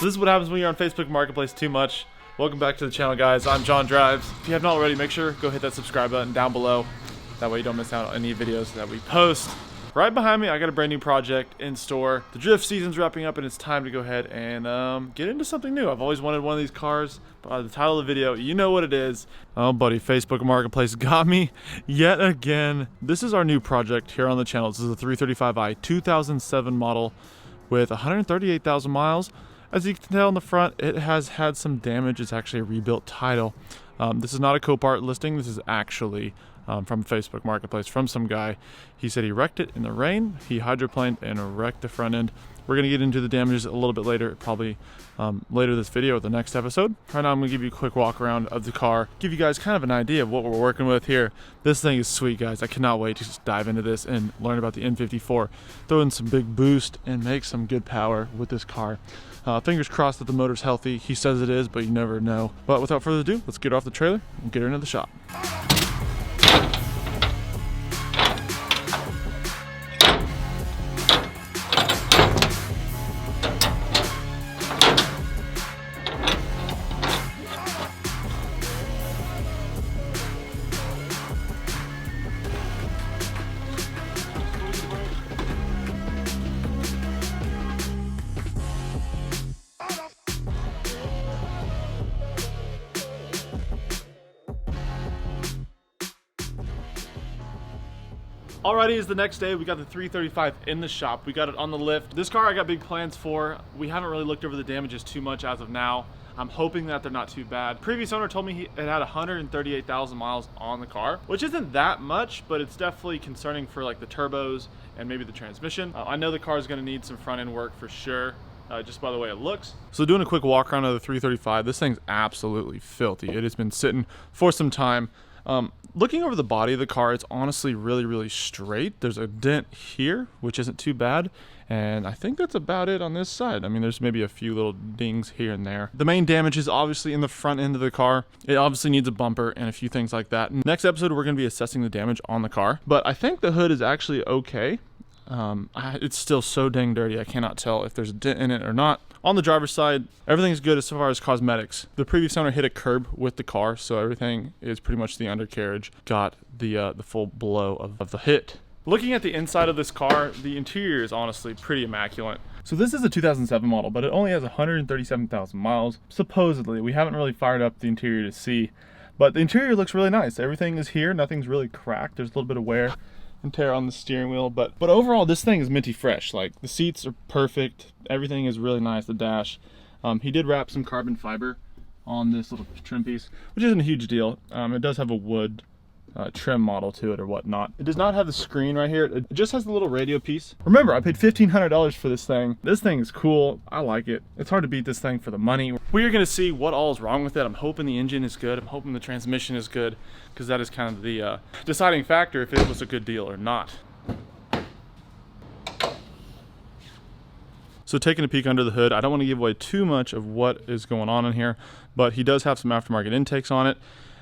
So this is what happens when you're on Facebook Marketplace too much. Welcome back to the channel, guys. I'm John Drives. If you have not already, make sure go hit that subscribe button down below. That way you don't miss out on any videos that we post. Right behind me, I got a brand new project in store. The drift season's wrapping up and it's time to go ahead and get into something new. I've always wanted one of these cars. By the title of the video, you know what it is. Oh buddy, Facebook Marketplace got me yet again. This is our new project here on the channel. This is a 335i 2007 model with 138,000 miles. As you can tell in the front, it has had some damage. It's actually a rebuilt title. This is not a Copart listing. This is actually from Facebook Marketplace from some guy. He said he wrecked it in the rain. He hydroplaned and wrecked the front end. We're going to get into the damages a little bit later, probably later this video or the next episode. Right now I'm going to give you a quick walk around of the car, give you guys kind of an idea of what we're working with here. This thing is sweet, guys. I cannot wait to just dive into this and learn about the N54, throw in some big boost and make some good power with this car. Fingers crossed that the motor's healthy. He says it is, but you never know. But without further ado, let's get off the trailer and get her into the shop. Alrighty, it's the next day. We got the 335 in the shop. We got it on the lift. This car I got big plans for. We haven't really looked over the damages too much as of now. I'm hoping that they're not too bad. Previous owner told me it had 138,000 miles on the car, which isn't that much, but it's definitely concerning for like the turbos and maybe the transmission. I know the car is going to need some front end work for sure. Just by the way it looks. So doing a quick walk around of the 335, this thing's absolutely filthy. It has been sitting for some time. Looking over the body of the car, it's honestly really straight. There's a dent here, which isn't too bad. And I think that's about it on this side. I mean, there's maybe a few little dings here and there. The main damage is obviously in the front end of the car. It obviously needs a bumper and a few things like that. Next episode, we're going to be assessing the damage on the car. But I think the hood is actually okay. It's still so dang dirty. I cannot tell if there's a dent in it or not. On the driver's side, everything's good as far as cosmetics. The previous owner hit a curb with the car, so everything is pretty much the undercarriage got the full blow of the hit. Looking at the inside of this car, the interior is honestly pretty immaculate. So this is a 2007 model, but it only has 137,000 miles. Supposedly, we haven't really fired up the interior to see, but the interior looks really nice. Everything is here. Nothing's really cracked. There's a little bit of wear and tear on the steering wheel, but overall this thing is minty fresh. Like, the seats are perfect, everything is really nice. The dash, he did wrap some carbon fiber on this little trim piece, which isn't a huge deal. It does have a wood trim model to it or whatnot. It does not have the screen right here. It just has the little radio piece. Remember, I paid $1,500 for this thing. This thing is cool. I like it. It's hard to beat this thing for the money. We are going to see what all is wrong with it. I'm hoping the engine is good. I'm hoping the transmission is good, because that is kind of the deciding factor if it was a good deal or not. So taking a peek under the hood, I don't want to give away too much of what is going on in here, but he does have some aftermarket intakes on it.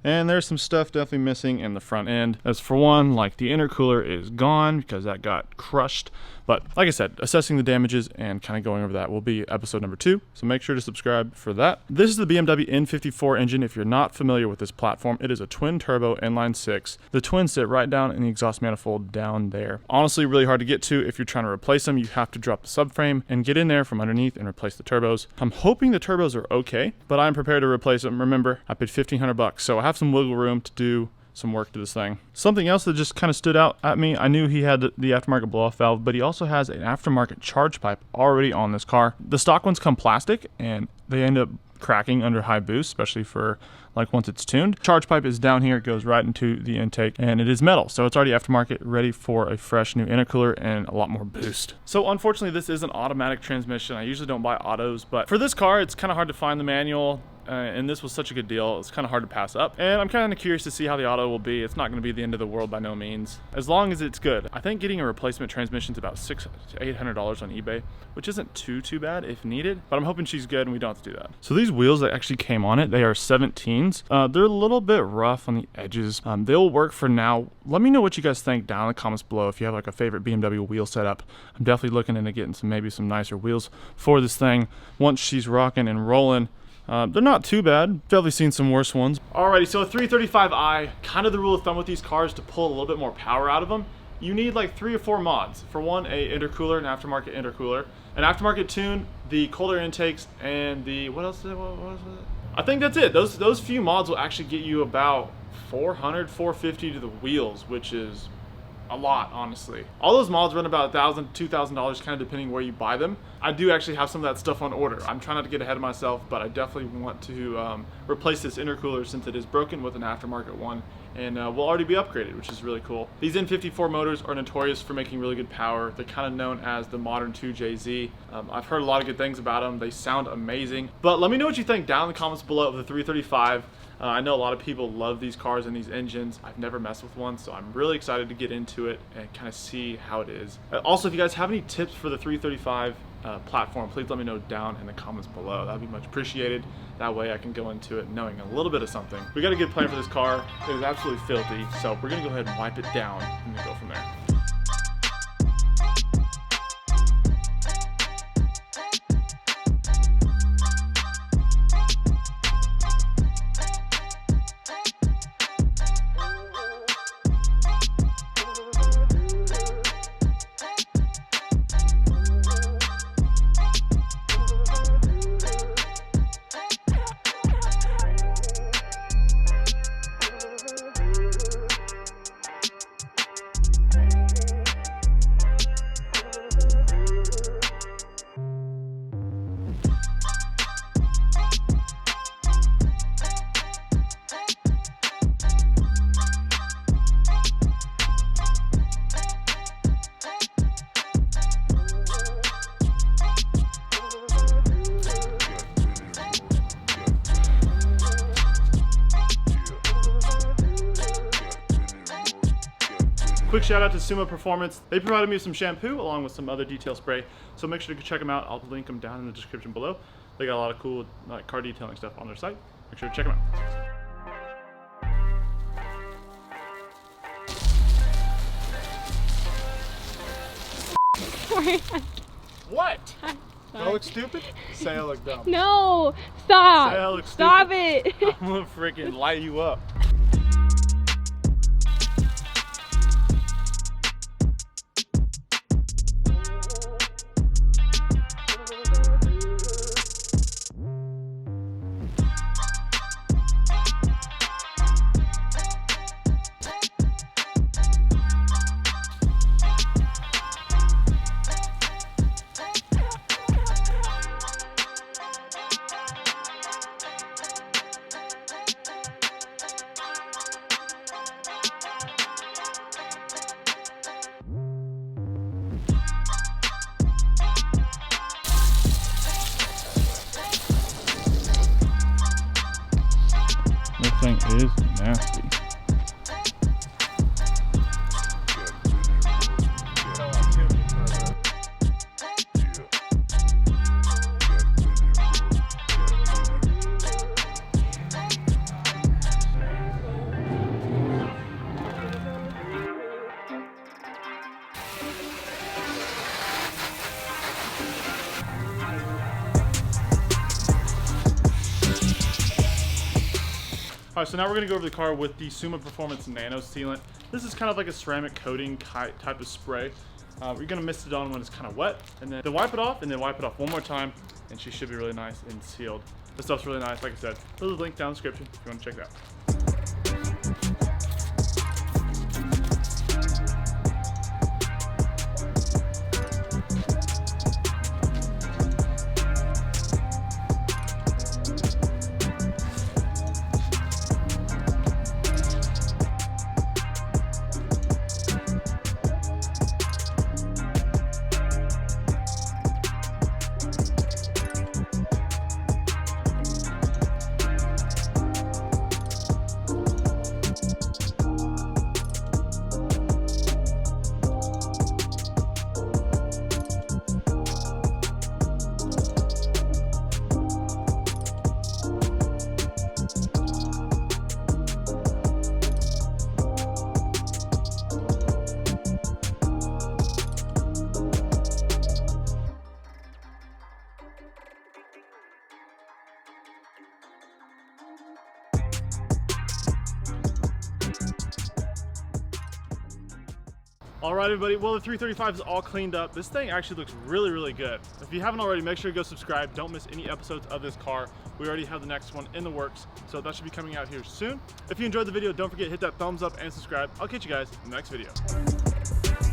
And there's some stuff definitely missing in the front end. As for one, like the intercooler is gone because that got crushed. But like I said, assessing the damages and kind of going over that will be episode number 2. So make sure to subscribe for that. This is the Bmw N54 engine. If you're not familiar with this platform, it is a twin turbo inline 6. The twins sit right down in the exhaust manifold down there. Honestly, really hard to get to. If you're trying to replace them, you have to drop the subframe and get in there from underneath and replace the turbos. I'm hoping the turbos are okay, but I'm prepared to replace them. Remember, I paid $1,500, so I have some wiggle room to do some work to this thing. Something else that just kind of stood out at me, I knew he had the aftermarket blow-off valve, but he also has an aftermarket charge pipe already on this car. The stock ones come plastic and they end up cracking under high boost, especially for like once it's tuned. Charge pipe is down here, it goes right into the intake, and it is metal, so it's already aftermarket, ready for a fresh new intercooler and a lot more boost. So unfortunately, this is an automatic transmission. I usually don't buy autos, but for this car, it's kind of hard to find the manual. and this was such a good deal. It's kind of hard to pass up. And I'm kind of curious to see how the auto will be. It's not going to be the end of the world by no means, as long as it's good. I think getting a replacement transmission is about $600 to $800 on eBay, which isn't too bad if needed, but I'm hoping she's good and we don't have to do that. So these wheels that actually came on it, they are 17s. They're a little bit rough on the edges. They'll work for now. Let me know what you guys think down in the comments below if you have like a favorite BMW wheel setup. I'm definitely looking into getting maybe some nicer wheels for this thing once she's rocking and rolling. They're not too bad. Definitely seen some worse ones. Alrighty, so a 335i, kind of the rule of thumb with these cars to pull a little bit more power out of them, you need like 3 or 4 mods. For one, a intercooler, an aftermarket intercooler, an aftermarket tune, the cold air intakes, and the, what else? What was it? I think that's it. Those few mods will actually get you about $400, $450 to the wheels, which is a lot, honestly. All those mods run about $1,000 to $2,000, kind of depending where you buy them. I do actually have some of that stuff on order. I'm trying not to get ahead of myself, but I definitely want to replace this intercooler since it is broken with an aftermarket one, and will already be upgraded, which is really cool. These N54 motors are notorious for making really good power. They're kind of known as the modern 2JZ. I've heard a lot of good things about them. They sound amazing. But let me know what you think down in the comments below of the 335. I know a lot of people love these cars and these engines. I've never messed with one, so I'm really excited to get into it and kind of see how it is. Also, if you guys have any tips for the 335 platform, please let me know down in the comments below. That'd be much appreciated. That way I can go into it knowing a little bit of something. We got a good plan for this car. It is absolutely filthy, so we're gonna go ahead and wipe it down and then go from there. Quick shout out to Suma Performance. They provided me with some shampoo along with some other detail spray, so make sure to check them out. I'll link them down in the description below. They got a lot of cool car detailing stuff on their site. Make sure to check them out. What? Do I look stupid? Say I look dumb. No, stop. Say I look stupid. Stop it. I'm gonna freaking light you up. This thing is nasty. Alright, so now we're going to go over the car with the Suma Performance Nano Sealant. This is kind of like a ceramic coating type of spray. We're going to mist it on when it's kind of wet, and then wipe it off, and then wipe it off one more time, and she should be really nice and sealed. This stuff's really nice, like I said. There's a link down in the description if you want to check it out. All right, everybody. Well, the 335 is all cleaned up. This thing actually looks really, really good. If you haven't already, make sure to go subscribe. Don't miss any episodes of this car. We already have the next one in the works, so that should be coming out here soon. If you enjoyed the video, don't forget to hit that thumbs up and subscribe. I'll catch you guys in the next video.